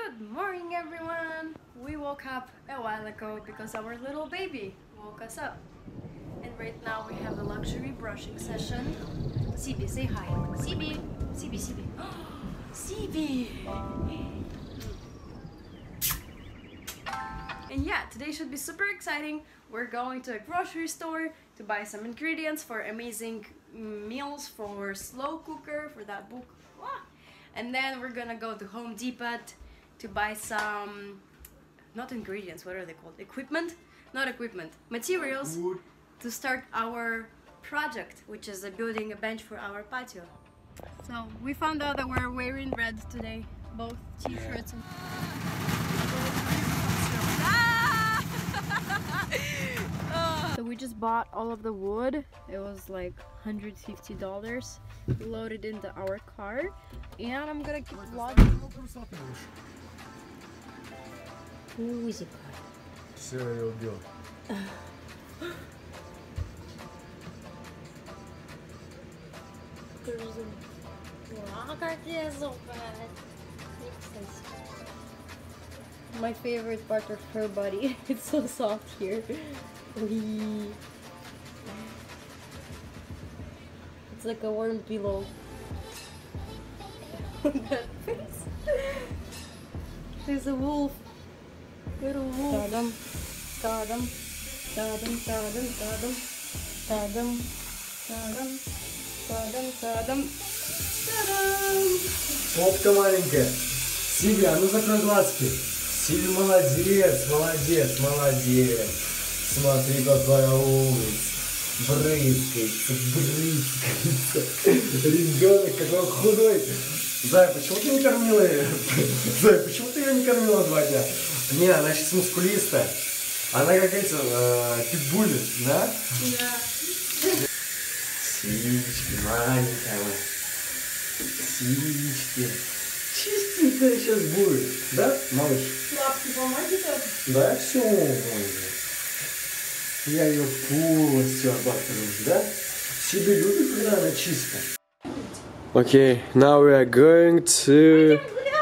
Good morning, everyone! We woke up a while ago because our little baby woke us up. And right now we have a luxury brushing session. CB, say hi. CB! CB, CB. CB! And yeah, today should be super exciting. We're going to a grocery store to buy some ingredients for amazing meals for slow cooker, for that book. And then we're gonna go to Home Depot to buy some, not ingredients, what are they called? Equipment? Not equipment, materials to start our project, which is building a bench for our patio. So we found out that we're wearing red today, both t-shirts and... So we just bought all of the wood. It was like $150. We loaded into our car, and I'm gonna keep vlogging. Все, я убил. My favorite part of her body. It's so soft here. It's like a warm pillow. That face. There's a wolf. Little wolf. Tadam. Tadam. Tadam. Tadam. Tadam. Tadam. Tadam. Tadam. Tadam. Tadам. Попка маленькая. Сиби, а ну закрой глазки. Сиби, молодец, молодец, молодец. Смотри, какая умница. Брызгается, брызгается. Ребенок какой худой. Зая, почему ты не кормила ее? Зая, почему ты ее не кормила 2 дня? Не, она сейчас мускулистая. Она как эти, питбуль, да? Да. Сивички, маленькая. Сивички. Чистенькая сейчас будет, да, малыш? Лапки помогите? Да, все. Я ее полностью оботру, да? Себе любит, когда она чистая. Okay, now we are going to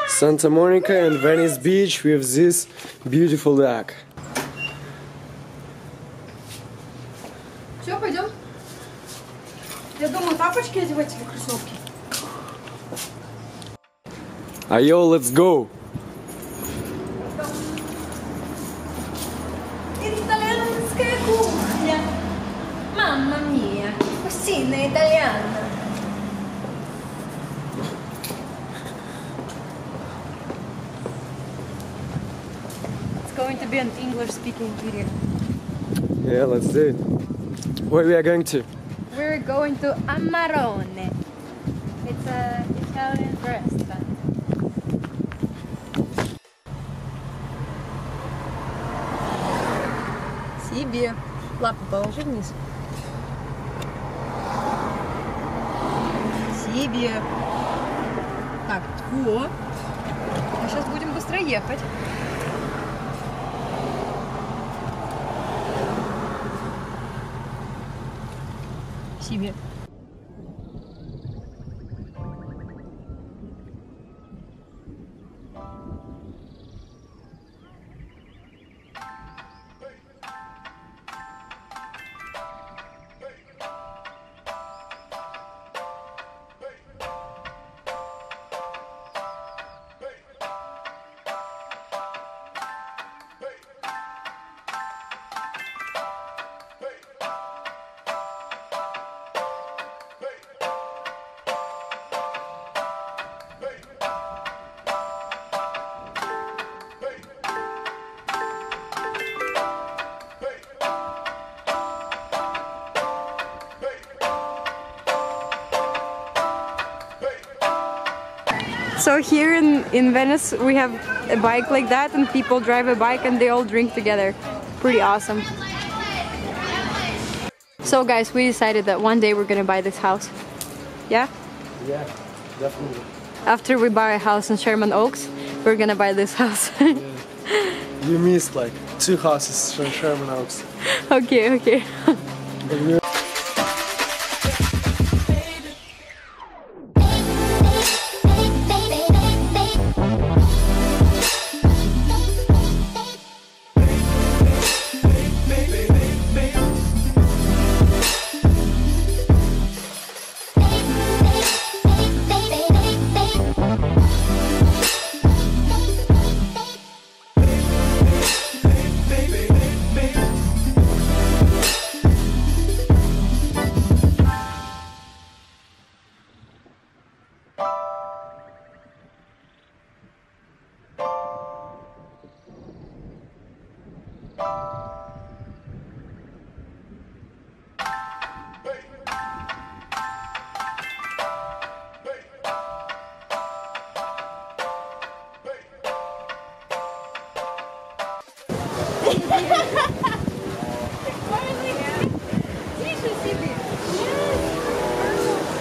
Santa Monica and Venice Beach with this beautiful duck. Все, пойдем. Я думаю, тапочки одевать или кроссовки. Айо, let's go! Итальянская кухня. Mamma mia, cucina italiana. It's going to be an English-speaking video. Yeah, let's do it. Where we are going to? We're going to Amarone. It's an Italian restaurant. Себе. Лапу положи вниз. Себе. Так, вот. Мы сейчас будем быстро ехать. Себе. So here in Venice we have a bike like that, and people drive a bike and they all drink together. Pretty awesome. So guys, we decided that one day we're gonna buy this house. Yeah? Yeah, definitely. After we buy a house in Sherman Oaks, we're gonna buy this house. Yeah. You missed like 2 houses in Sherman Oaks. Okay, okay.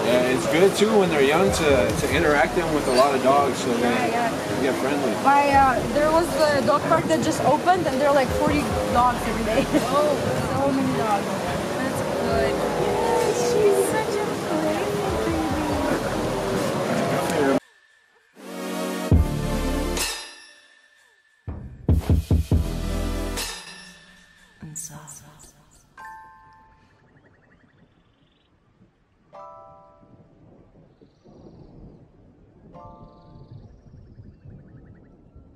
Yeah, it's good too when they're young to interact them with a lot of dogs so they get friendly. There was the dog park that just opened and there are like 40 dogs every day. Oh, so many dogs.